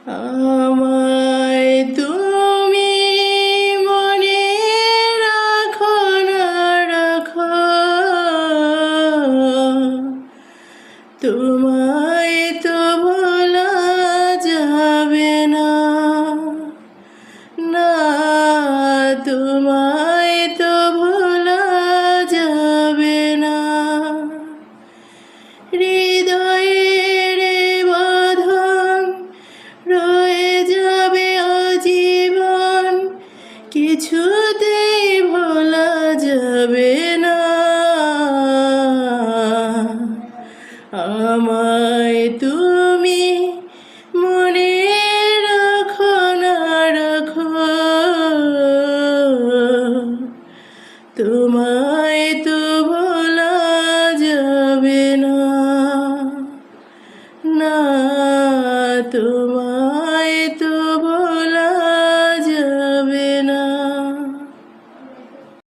আমায় তুমি মনে রাখো না রাখো, তোমায় তো ভোলা যাবে না, না তোমায় তো ভোলা যাবে না। হৃদয়ের বাঁধন রয়ে যাবে আজীবন, কিছুতেই ভোলা যাবে না। আমায় তুমি মনে রাখো না রাখো, তোমায় তো ভোলা যাবে না, না তোমায় তো